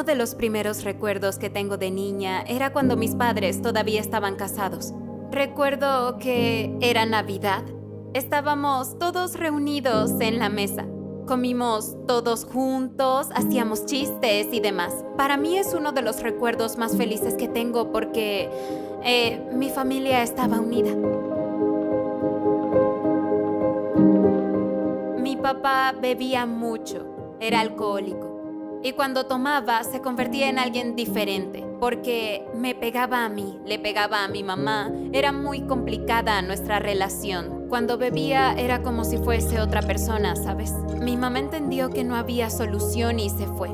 Uno de los primeros recuerdos que tengo de niña era cuando mis padres todavía estaban casados. Recuerdo que era Navidad. Estábamos todos reunidos en la mesa. Comimos todos juntos, hacíamos chistes y demás. Para mí es uno de los recuerdos más felices que tengo porque mi familia estaba unida. Mi papá bebía mucho, era alcohólico. Y cuando tomaba, se convertía en alguien diferente, porque me pegaba a mí, le pegaba a mi mamá. Era muy complicada nuestra relación. Cuando bebía era como si fuese otra persona, ¿sabes? Mi mamá entendió que no había solución y se fue.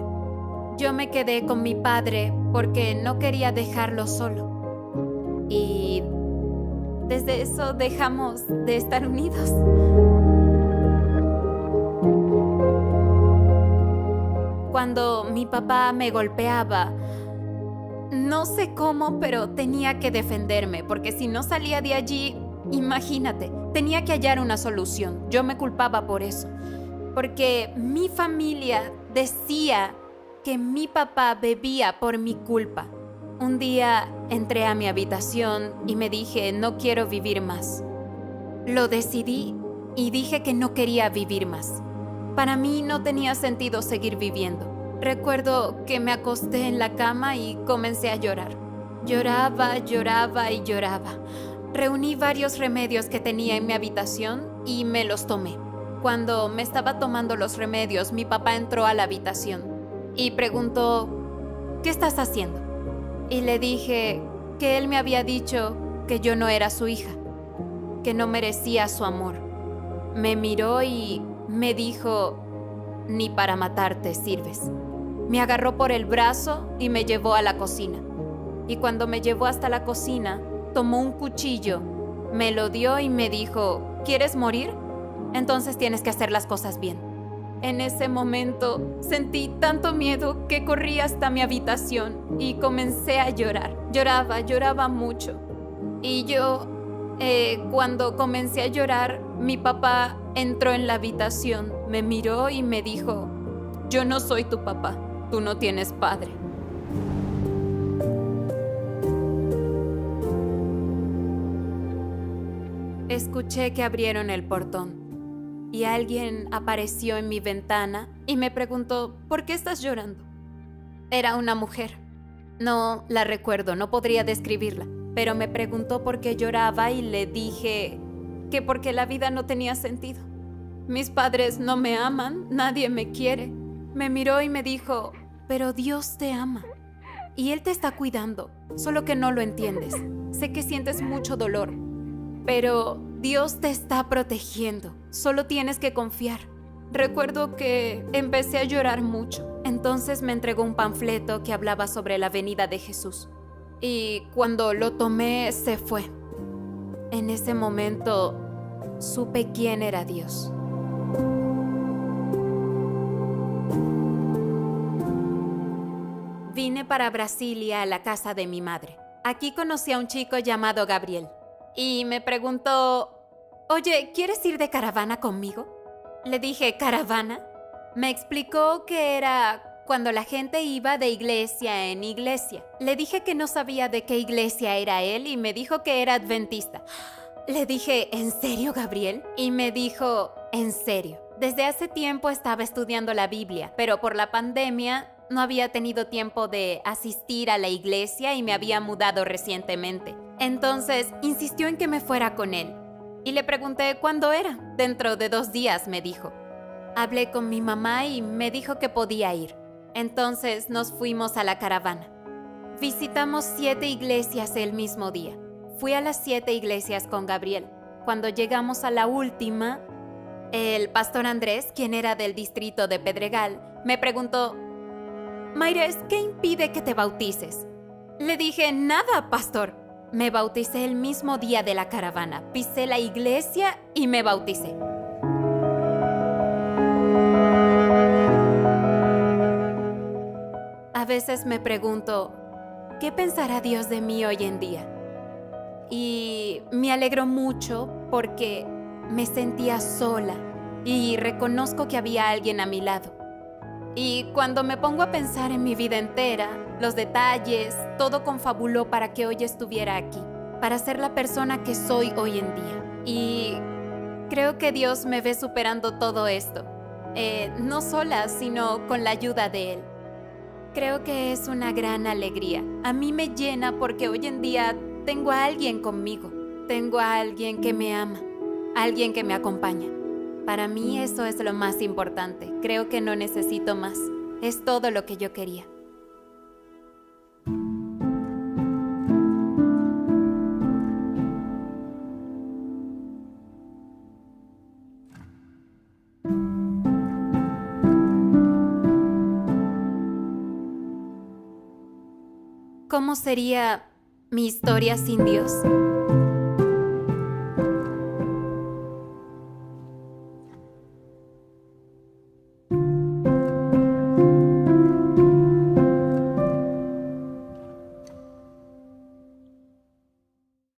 Yo me quedé con mi padre porque no quería dejarlo solo. Y desde eso dejamos de estar unidos. Cuando mi papá me golpeaba, no sé cómo, pero tenía que defenderme, porque si no salía de allí, imagínate, tenía que hallar una solución. Yo me culpaba por eso, porque mi familia decía que mi papá bebía por mi culpa. Un día entré a mi habitación y me dije, no quiero vivir más. Lo decidí y dije que no quería vivir más. Para mí no tenía sentido seguir viviendo. Recuerdo que me acosté en la cama y comencé a llorar. Lloraba, lloraba y lloraba. Reuní varios remedios que tenía en mi habitación y me los tomé. Cuando me estaba tomando los remedios, mi papá entró a la habitación y preguntó, ¿qué estás haciendo? Y le dije que él me había dicho que yo no era su hija, que no merecía su amor. Me miró y me dijo, ni para matarte sirves. Me agarró por el brazo y me llevó a la cocina. Y cuando me llevó hasta la cocina, tomó un cuchillo, me lo dio y me dijo, ¿quieres morir? Entonces tienes que hacer las cosas bien. En ese momento sentí tanto miedo que corrí hasta mi habitación y comencé a llorar. Lloraba mucho. Y cuando comencé a llorar, mi papá entró en la habitación, me miró y me dijo, yo no soy tu papá, tú no tienes padre. Escuché que abrieron el portón y alguien apareció en mi ventana y me preguntó, ¿por qué estás llorando? Era una mujer. No la recuerdo, no podría describirla, pero me preguntó por qué lloraba y le dije que porque la vida no tenía sentido. Mis padres no me aman, nadie me quiere. Me miró y me dijo, pero Dios te ama y Él te está cuidando, solo que no lo entiendes. Sé que sientes mucho dolor, pero Dios te está protegiendo, solo tienes que confiar. Recuerdo que empecé a llorar mucho. Entonces me entregó un panfleto que hablaba sobre la venida de Jesús. Y cuando lo tomé, se fue. En ese momento, supe quién era Dios. Vine para Brasilia a la casa de mi madre. Aquí conocí a un chico llamado Gabriel. Y me preguntó, oye, ¿quieres ir de caravana conmigo? Le dije, ¿caravana? Me explicó que era cuando la gente iba de iglesia en iglesia. Le dije que no sabía de qué iglesia era él y me dijo que era adventista. Le dije, ¿en serio, Gabriel? Y me dijo, ¿en serio? Desde hace tiempo estaba estudiando la Biblia, pero por la pandemia no había tenido tiempo de asistir a la iglesia y me había mudado recientemente. Entonces, insistió en que me fuera con él. Y le pregunté cuándo era. Dentro de 2 días, me dijo. Hablé con mi mamá y me dijo que podía ir. Entonces nos fuimos a la caravana. Visitamos 7 iglesias el mismo día. Fui a las 7 iglesias con Gabriel. Cuando llegamos a la última, el pastor Andrés, quien era del distrito de Pedregal, me preguntó, Mayres, ¿qué impide que te bautices? Le dije, nada, pastor. Me bauticé el mismo día de la caravana. Pisé la iglesia y me bauticé. A veces me pregunto, ¿qué pensará Dios de mí hoy en día? Y me alegro mucho porque me sentía sola y reconozco que había alguien a mi lado. Y cuando me pongo a pensar en mi vida entera, los detalles, todo confabuló para que hoy estuviera aquí, para ser la persona que soy hoy en día. Y creo que Dios me ve superando todo esto, no sola, sino con la ayuda de Él. Creo que es una gran alegría. A mí me llena porque hoy en día tengo a alguien conmigo, tengo a alguien que me ama, alguien que me acompaña. Para mí eso es lo más importante. Creo que no necesito más. Es todo lo que yo quería. ¿Cómo sería mi historia sin Dios?